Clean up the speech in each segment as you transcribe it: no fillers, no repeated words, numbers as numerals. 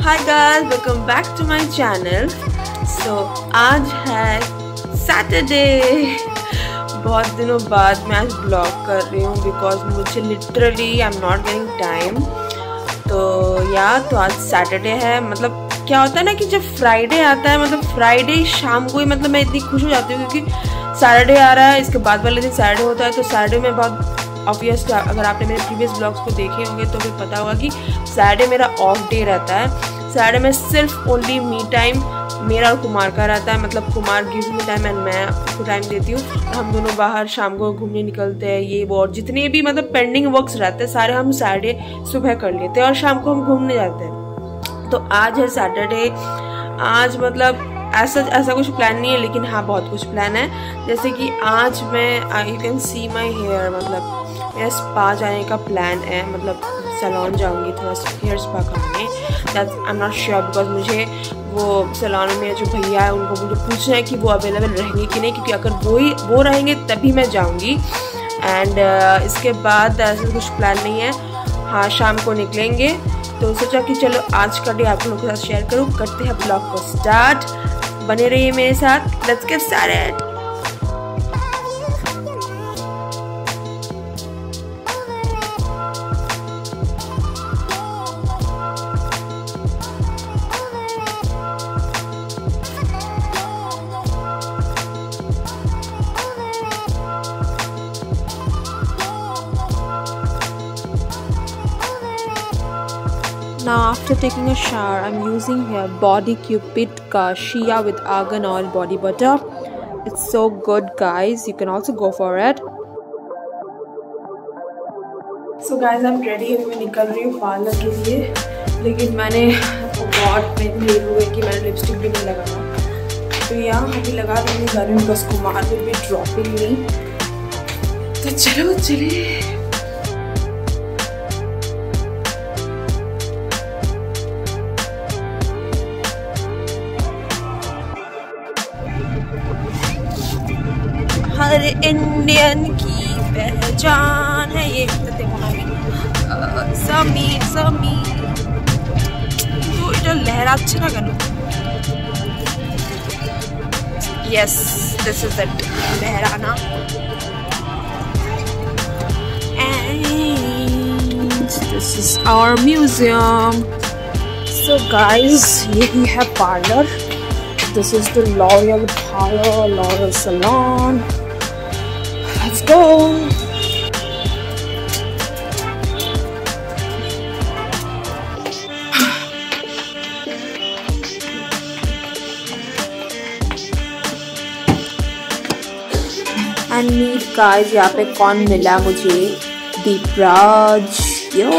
Hi guys, welcome back to my channel. So आज है Saturday. बहुत दिनों बाद मैं आज ब्लॉग कर रही हूँ बिकॉज मुझे literally I am not getting time. तो आज सैटरडे है। मतलब क्या होता है ना कि जब फ्राइडे आता है, मतलब फ्राइडे शाम को ही मतलब मैं इतनी खुश हो जाती हूँ क्योंकि सैटरडे आ रहा है। इसके बाद वाले दिन सैटरडे होता है, तो सैटरडे में बहुत ऑब्वियसली अगर आपने मेरे प्रीवियस ब्लॉग्स को देखे होंगे तो फिर पता होगा कि सैटरडे मेरा ऑफ डे रहता है। सैटरडे में सिर्फ ओनली मी टाइम मेरा और कुमार का रहता है। मतलब Kumar gives me time and मैं उसको टाइम देती हूँ। हम दोनों बाहर शाम को घूमने निकलते हैं, ये वो, और जितने भी मतलब पेंडिंग वर्क्स रहते हैं सारे हम सैटरडे सुबह कर लेते हैं और शाम को हम घूमने जाते हैं। तो आज है सैटरडे। आज मतलब ऐसा कुछ प्लान नहीं है, लेकिन हाँ बहुत कुछ प्लान है। जैसे कि आज मैं you can see my hair, मतलब मेरा स्पा जाने का प्लान है। मतलब सैलून जाऊंगी थोड़ा हेयर स्पा कराने। That's I am not sure because मुझे वो सैलून में जो भैया है उनको मुझे पूछना है कि वो अवेलेबल रहेंगे कि नहीं, क्योंकि अगर वो रहेंगे तभी मैं जाऊंगी। एंड इसके बाद ऐसा कुछ प्लान नहीं है। हाँ शाम को निकलेंगे, तो सोचा कि चलो आज का डे आप लोगों के साथ शेयर करूँ। करते हैं ब्लॉग को स्टार्ट, बने रहिए मेरे साथ। Let's get started. Now after taking a shower, I'm using here Body Cupid का Shea with argan oil body butter. It's so good guys, you can also go for it. So guys, I'm ready। अभी मैं निकल रही हूँ parlour के लिए, लेकिन मैंने बहुत लेट हो गई कि मैंने लिपस्टिक भी नहीं लगाया। तो यहाँ अभी लगा देंगे जा रही हूँ बस Kumar will be dropping me. तो चलो चलिए। हर इंडियन की पहचान है ये। तो देखो ना समीर तो इधर लहरा अच्छा करो। यस दिस इज इट, लहराना। And this is our museum. So guys यही है parlour. This is the L'Oreal parlour, L'Oreal salon. Let's go. And meet guys, यहाँ पे कौन मिला मुझे? दीपराज। यो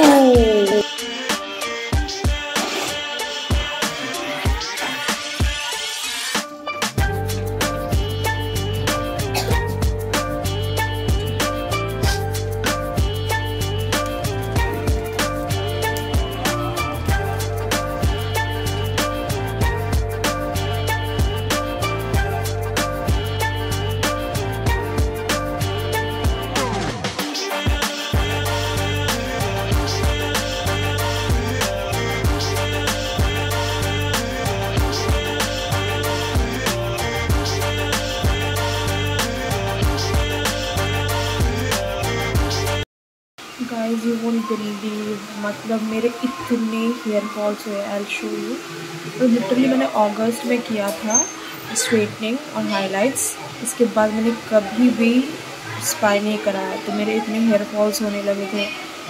गाइज यू वोंट बिलीव, मतलब मेरे इतने हेयर फॉल्स हुए। I will show you. तो लिटरली मैंने अगस्त में किया था स्ट्रेटनिंग और हाइलाइट्स। इसके बाद मैंने कभी भी स्पाई नहीं कराया, तो मेरे इतने हेयर फॉल्स होने लगे थे।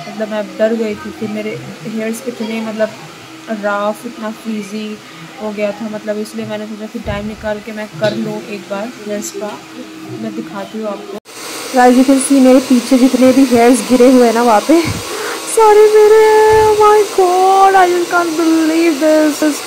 मतलब मैं डर गई थी कि मेरे हेयर्स इतने मतलब रफ, इतना फ्रीजी हो गया था। मतलब इसलिए मैंने सोचा कि टाइम निकाल के मैं कर लूँ एक बार हेयर स्पा। मैं दिखाती हूँ आपको। गाइस यू कैन सी मेरे पीछे जितने भी हेयर्स गिरे हुए हैं ना, वहाँ पे सारे मेरे। Oh my God, I just can't believe this.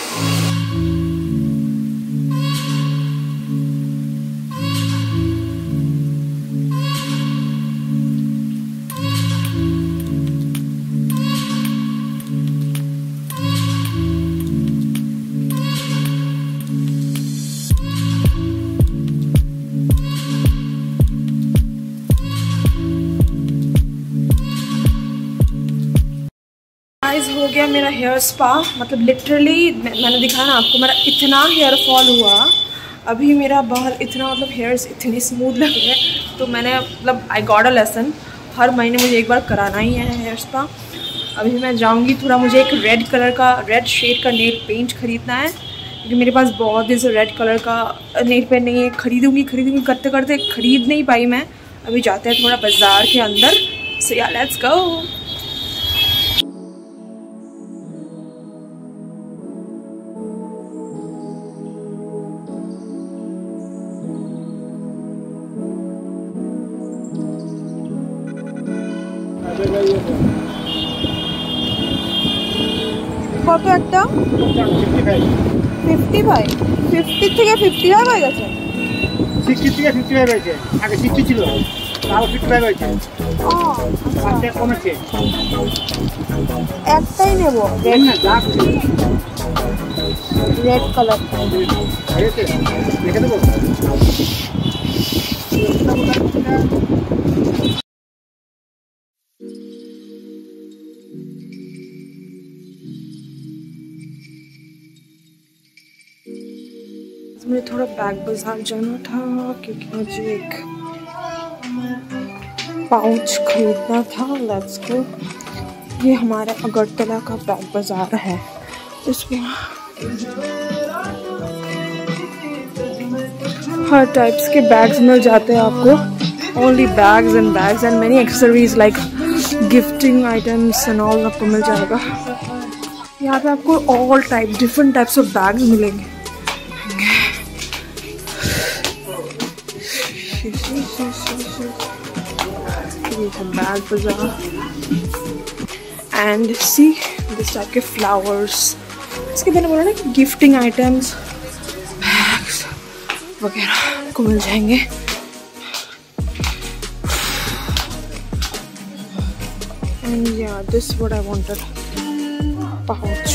Guys हो गया मेरा हेयर स्पा। मतलब लिटरली मैंने दिखाया ना आपको, मेरा इतना हेयर फॉल हुआ, अभी मेरा बाल इतना मतलब हेयर्स इतने स्मूथ लग रहे हैं। तो मैंने मतलब आई गॉट अ लेसन, हर महीने मुझे एक बार कराना ही है हेयर स्पा। अभी मैं जाऊंगी, थोड़ा मुझे एक रेड शेड का नेल पेंट ख़रीदना है, क्योंकि मेरे पास बहुत दिन से रेड कलर का नेल पेंट नहीं है। खरीदूंगी करते करते ख़रीद नहीं पाई मैं। अभी जाते हैं थोड़ा बाज़ार के अंदर। सो या लेट्स गो। কত একটা 55 50 থেকে 55 হয়ে গেছে। 60 থেকে 55 হয়েছে, আগে 60 ছিল, আরো 55 হয়েছে। আচ্ছা কমেছে। একটাই নেব, রেড না ব্ল্যাক, রেড কালার। হয়েছে দেখে দেবো। मुझे थोड़ा बैग बाजार जाना था, क्योंकि मुझे एक पाउच खरीदना था। Let's go. ये हमारा अगरतला का बैग बाजार है। इसमें हर टाइप्स के बैग्स मिल जाते हैं आपको। Only bags and many accessories like gifting items and all आपको मिल जाएगा। यहाँ पे आपको all different types of bags मिलेंगे। बैग बाजार एंड सी दिस टाइप के फ्लावर्स। इसके मैंने बोला ना कि गिफ्टिंग आइटम्स बैग्स वगैरह को मिल जाएंगे। एंड या this what I wanted, pouch.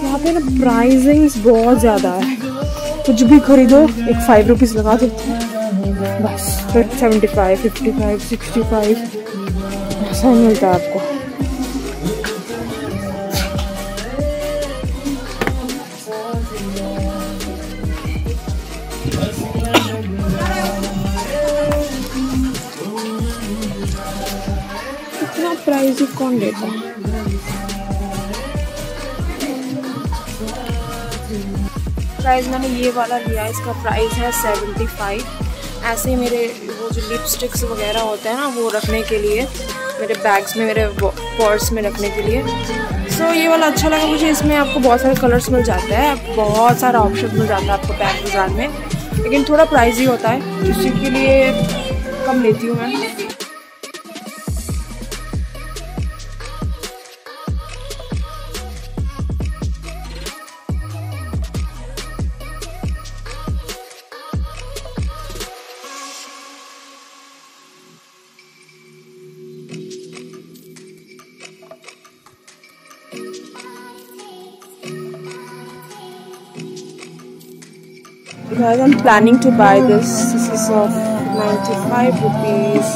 यहाँ पे ना प्राइसिंग्स बहुत ज़्यादा है। कुछ भी खरीदो एक 5 रुपीज़ लगा दो बस, फिर 75, 55, 65 ऐसा मिलता है आपको। इतना प्राइस कौन लेता है? प्राइस मैंने ये वाला लिया, इसका प्राइस है 75। ऐसे ही मेरे वो जो लिपस्टिक्स वगैरह होते हैं ना, वो रखने के लिए मेरे बैग्स में, मेरे पर्स में रखने के लिए। सो ये वाला अच्छा लगा मुझे। इसमें आपको बहुत सारे कलर्स मिल जाते हैं, बहुत सारा ऑप्शन मिल जाता है आपको बैग बाजार में, लेकिन थोड़ा प्राइस ही होता है, इसी के लिए कम लेती हूँ मैं। Guys, I'm planning to buy this. This is of 95 rupees.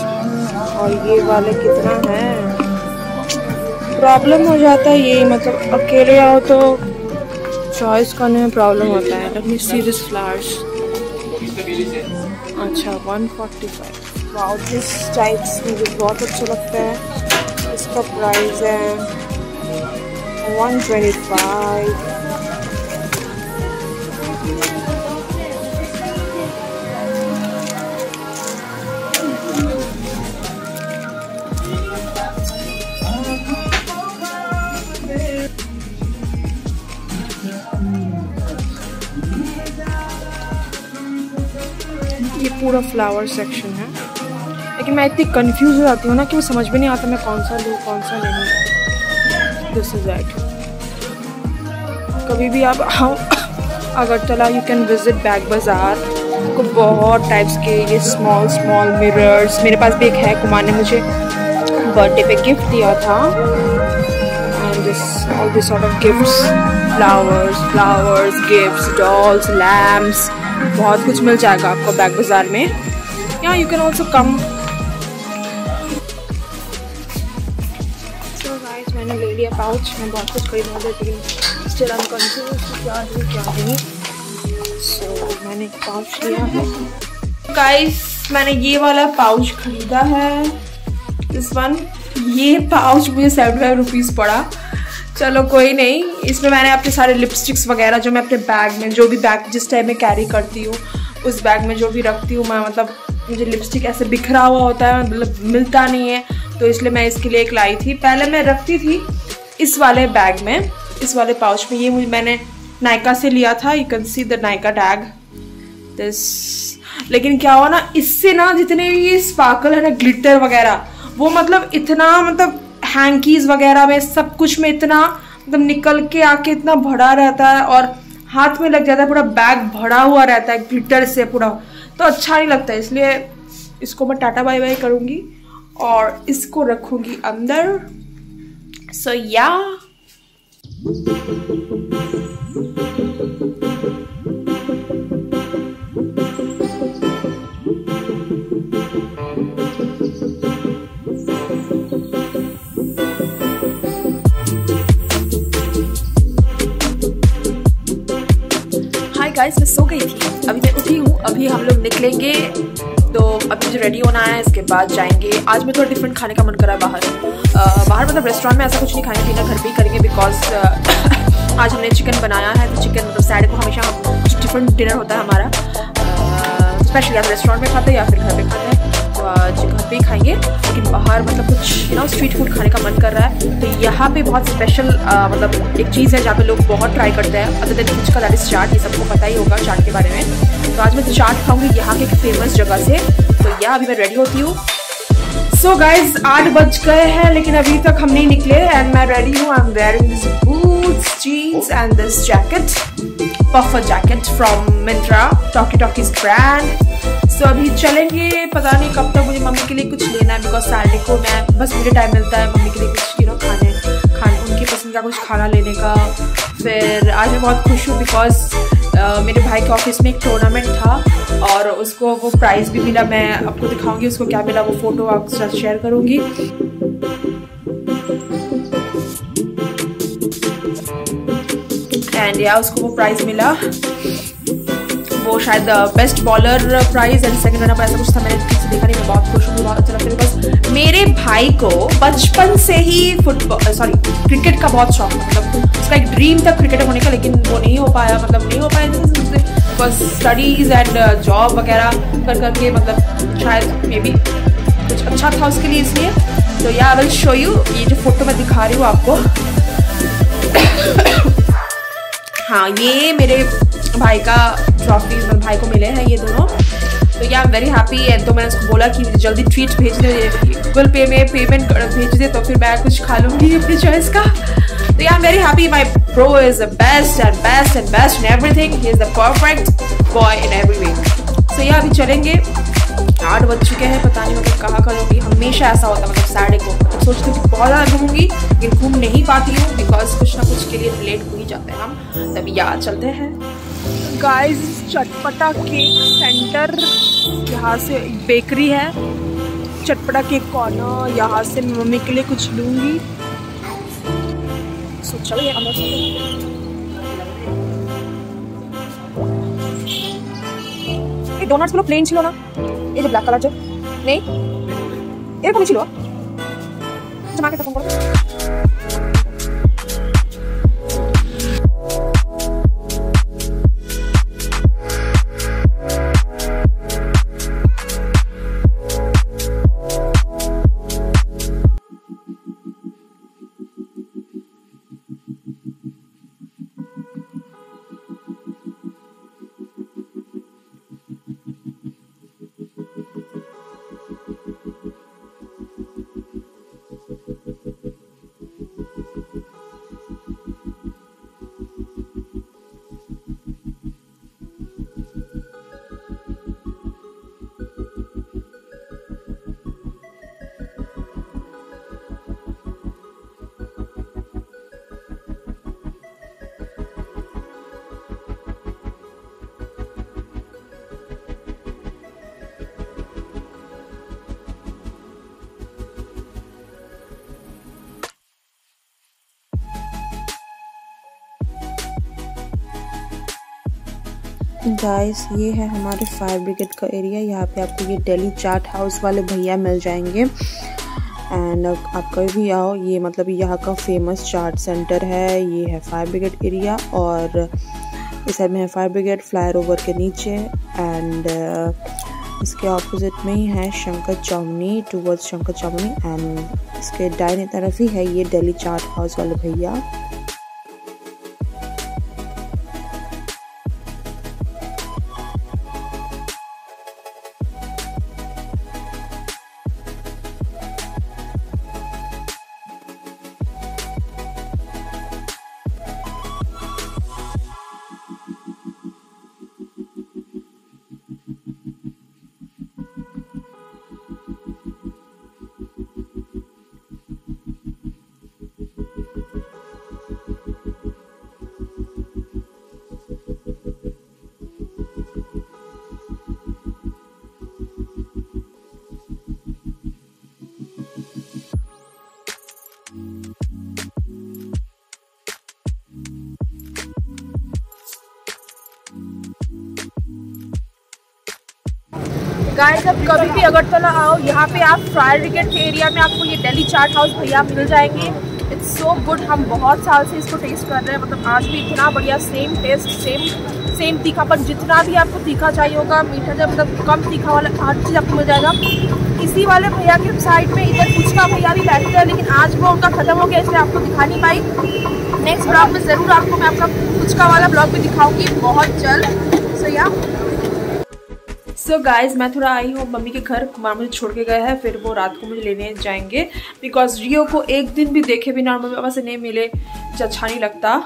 और ये वाले कितना है? प्रॉब्लम हो जाता है ये, मतलब अकेले आओ तो चॉइस करने में प्रॉब्लम होता है। Let me see this flowers. अच्छा 145। वाओ, दिस टाइप्स मुझे बहुत अच्छा लगता है। इसका प्राइस है 125। ये पूरा फ्लावर सेक्शन है, लेकिन मैं इतनी कंफ्यूज हो जाती हूँ ना कि वो समझ में नहीं आता मैं कौन सा लूँ कौन सा नहीं। This is it. कभी भी आप आओ Agartala, you can visit bag बाजार। आपको बहुत टाइप्स के ये स्मॉल मिरर्स, मेरे पास भी एक है, कुमार ने मुझे बर्थडे पे गिफ्ट दिया था। And all this sort of gifts, flowers, gifts, dolls, lamps, बहुत कुछ मिल जाएगा आपको बैग बाजार में। Yeah, you can also come. So guys, मैंने ले लिया पाउच. मैं बहुत कुछ खरीदना था लेकिन still I'm confused क्या दूँ क्या नहीं. So मैंने एक पाउच लिया है. Guys, मैंने ये वाला पाउच खरीदा है. This one. ये पाउच मुझे 75 रुपीज़ पड़ा. चलो कोई नहीं. इसमें मैंने अपने सारे लिपस्टिक्स वगैरह जो मैं अपने बैग में, जो भी बैग जिस टाइम में कैरी करती हूँ उस बैग में जो भी रखती हूँ मैं, मतलब मुझे लिपस्टिक ऐसे बिखरा हुआ होता है, मतलब मिलता नहीं है, तो इसलिए मैं इसके लिए एक लाई थी. पहले मैं रखती थी इस वाले बैग में, इस वाले पाउच में. ये मुझे मैंने नायका से लिया था. You can see the Nykaa tag this. लेकिन क्या हुआ ना, इससे ना जितने भी ये स्पार्कल है ना, ग्लिटर वगैरह, वो मतलब इतना, मतलब हैंकीज वगैरह में सब कुछ में इतना मतलब निकल के आके इतना भरा रहता है और हाथ में लग जाता है, पूरा बैग भरा हुआ रहता है ग्लिटर से पूरा, तो अच्छा नहीं लगता है. इसलिए इसको मैं टाटा बाय बाय करूँगी और इसको रखूँगी अंदर. सो या गाइस, मैं सो गई थी, अभी मैं उठी हूँ. अभी हम लोग निकलेंगे, तो अभी मुझे रेडी होना है, इसके बाद जाएंगे. आज मैं थोड़ा डिफरेंट खाने का मन कर रहा है बाहर. मतलब रेस्टोरेंट में ऐसा कुछ नहीं खाने पीना, घर पे ही करेंगे. बिकॉज आज हमने चिकन बनाया है, तो चिकन मतलब सैटरडे को हमेशा कुछ डिफरेंट डिनर होता है हमारा. स्पेशली आप रेस्टोरेंट में खाते हैं या फिर घर पे खाते हैं, तो आज घर पे ही खाएंगे. लेकिन बाहर मतलब कुछ स्ट्रीट फूड खाने का मन कर रहा है. तो यहाँ पे बहुत स्पेशल मतलब एक चीज़ है जहाँ पे लोग बहुत ट्राई करते हैं, अदर देन कुछ का, दैट इज चाट. ये सबको पता ही होगा चाट के बारे में. तो आज मैं चाट खाऊंगी यहाँ के एक फेमस जगह से. तो यह अभी मैं रेडी होती हूँ. सो गाइज 8 बज गए हैं लेकिन अभी तक हम नहीं निकले एंड मैं रेडी हूँ. I am wearing this boots, jeans and this jacket, puffer jacket from Myntra, talkies brand. So अभी चलेंगे. पता नहीं कब तक मुझे मम्मी के लिए कुछ लेना है, बिकॉज सैटरडे को मैं बस मुझे टाइम मिलता है मम्मी के लिए कुछ खाने उनकी पसंद का कुछ खाना लेने का. फिर आज मैं बहुत खुश हूँ बिकॉज मेरे भाई के ऑफिस में एक टूर्नामेंट था और उसको वो प्राइज़ भी मिला. मैं आपको दिखाऊंगी उसको क्या मिला, वो फोटो आपके साथ शेयर करूँगी. एंड या उसको वो प्राइज़ मिला, वो शायद best bowler prize and second runner, ऐसा कुछ था. मैंने ठीक से देखा नहीं. मैं बहुत खुश हूँ, बहुत अच्छा लगता है बिकॉज मेरे भाई को बचपन से ही क्रिकेट का बहुत शौक है. मतलब उसका एक ड्रीम था क्रिकेटर होने का, लेकिन वो नहीं हो पाया. बिकॉज स्टडीज एंड जॉब वगैरह कर करके मतलब शायद मे बी कुछ अच्छा था उसके लिए, इसलिए. तो yeah I will show you, ये जो फोटो मैं दिखा रही हूँ आपको. हाँ, ये मेरे भाई का ट्रॉफीज भाई को मिले हैं ये दोनों. तो yeah I am very happy. And तो मैंने उसको बोला कि जल्दी ट्वीट भेज दे, गूगल पे में पेमेंट भेज दे, तो फिर मैं कुछ खा लूँगी अपनी चॉइस का. तो yeah I am very happy. My bro is the best and best and best in everything. He is the perfect boy in every way. So yeah अभी चलेंगे. 8 बज चुके हैं. पता नहीं मतलब कहाँ करूँगी. हमेशा ऐसा होता है, मतलब सैटरडे को मतलब सोचती हूँ कि बहुत ज़्यादा घूमूंगी लेकिन घूम नहीं पाती हूँ बिकॉज कुछ ना कुछ के लिए लेट हो ही जाते हैं हम. तभी यार चलते हैं. गाइस, चटपटा केक सेंटर, यहाँ से बेकरी है, चटपटा केक कॉर्नर. यहाँ से मम्मी के लिए कुछ लूँगी. सो चलिए अंदर चलते. डोनट्स गुलो प्लेन छिलो ना, ये जो ब्लैक कलर जो नहीं এরকমই ছিল. তোমাকে তো ফোন করো. गाइस ये है हमारे फायर ब्रिगेड का एरिया। यहाँ पे आपको ये दिल्ली चाट हाउस वाले भैया मिल जाएंगे। एंड आप कभी भी आओ, ये मतलब यहाँ का फेमस चाट सेंटर है। ये है फायर ब्रिगेड एरिया और इस साइड में है फायर ब्रिगेड फ्लायर ओवर के नीचे। एंड इसके ऑपोजिट में ही है शंकर चावनी, टूवर्ड्स शंकर चावनी। एंड इसके दाहिने तरफ ही है ये दिल्ली चाट हाउस वाले भैया। गाइस अब कभी भी अगरतला आओ, यहाँ पे आप फायर ब्रिगेड के एरिया में आपको ये दिल्ली चाट हाउस भैया मिल जाएंगे। It's so good. हम बहुत साल से इसको टेस्ट कर रहे हैं, मतलब आज भी इतना बढ़िया सेम टेस्ट, सेम तीखापन। जितना भी आपको तीखा चाहिए होगा, मीठा जब मतलब कम तीखा वाला हर चीज़ आपको मिल जाएगा। इसी वाले भैया के साइड में इधर फुचका भैया भी बैठते हैं, लेकिन आज वो उनका ख़त्म हो गया इसलिए आपको दिखा नहीं पाई। नेक्स्ट ब्लॉग में ज़रूर आपको मैं अपना फुचका वाला ब्लॉग भी दिखाऊँगी बहुत जल्द। सो या सो गाइज मैं थोड़ा आई हूँ मम्मी के घर। कुमार मुझे छोड़ के गए हैं, फिर वो रात को मुझे लेने जाएंगे बिकॉज रियो को एक दिन भी देखे बिना मम्मी पापा से नहीं मिले मुझे अच्छा नहीं लगता।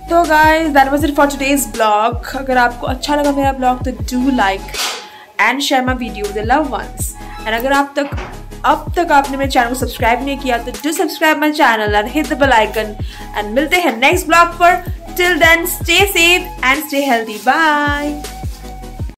तो guys that was it for today's vlog. अगर आपको अच्छा लगा मेरा ब्लॉग तो do like and share my video with love ones. And अगर अब तक आपने मेरे चैनल को सब्सक्राइब नहीं किया तो do subscribe my channel and hit the bell icon. And मिलते हैं नेक्स्ट ब्लॉग पर। Till then stay safe and stay healthy. Bye.